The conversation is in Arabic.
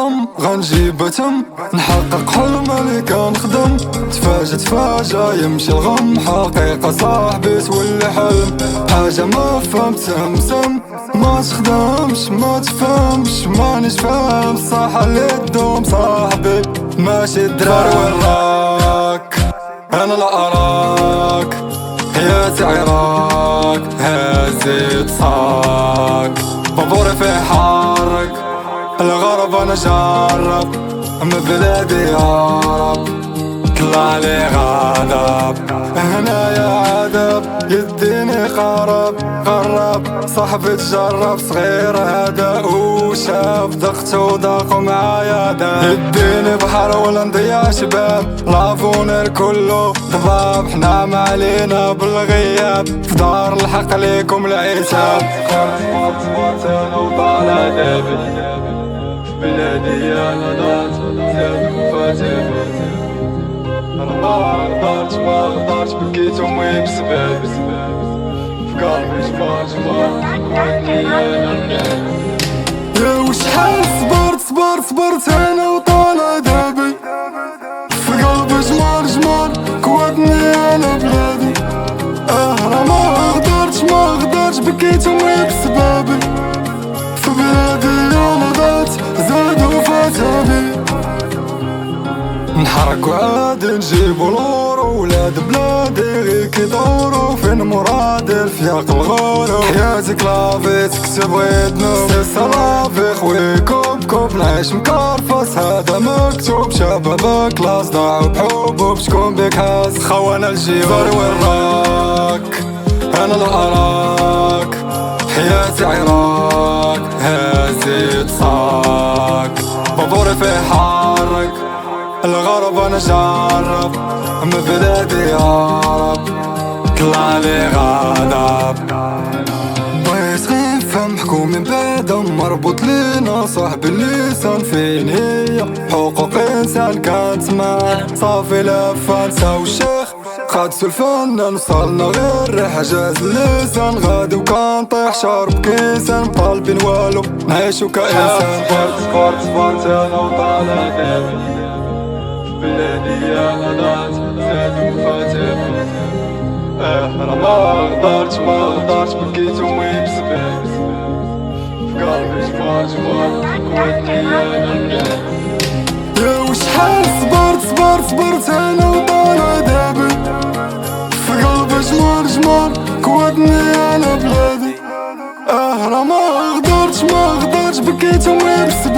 صم غنجيب تم نحقق حلم اللي كنخدم. تفاجأت فجأة يمشي الغم، حقيقة صاحبي تولي حلم. حاجة ما فهمت سمسم، ما تخدمش ما تفهمش، مانيش فاهم الصح اللي تدوم. صاحبي ماشي الدراري وين راك؟ انا لا اراك، حياتي عراك هازي تصاك. بابوري في حارك الغرب انا جرب، من بلادي يا رب طلع لي غضب. هنا يا عذاب يديني قرب صاحبي تجرب صغير هذا وشاف ضغط وضاق معايا داب. يديني بحر ولا نضيع شباب، لافونير كله ضباب. حنا ما علينا بالغياب، في دار الحق ليكم العتاب. انا وطالع دابي بلادي انا ضاعت زاد وفاتي. انا ما غدرتش بكيت امي بسباب، في قلبي جمار يا وشحال صبرت انا وطالع دابي. في قلبي جمار كواتني انا بلادي. انا ما غدرتش بكيت امي بسبابي. في بلادي انا ضاعت زاد وفاتي. نحرك وعاد نجيبو الورو، ولاد بلادي غير كيدورو. فين مرادي الفياق الغورو، حياتي كلافي تكتب غير ذنوب. سيسا لافي خوي كوب نعيش مكرفس، هذا مكتوب. شبابك كلاس ضاعو بحبوب، شكون بيك حاس خوانا الجيوار وين راك؟ انا لا اراك، حياتي عراك هازي تصاك. بابوري في حارك الغرب انا جرب، من بلادي يا رب طلع لي غضب. بغيت غير نفهم حكومي بعدا مربوط لينا صاحبي اللسان. فين هي حقوق انسان كانت معاه صافي لفا نساو الشيخ. قادسو الفنان وصلنا غير ريحة جاز اللسان. غادي وكنطيح شارب كيسان، مطالبين والو نعيشو كإنسان. سبورت انا وطالع دابي بلادي انا ضاعت زاد وفاتي. انا ما غدرتش بكيت امي بسباب، في قلبي جمار كواتني انا. يا وشحال صبرت انا وطالع دابي. في قلبي جمار كواتني انا بلادي. انا ما غدرتش بكيت امي بسباب.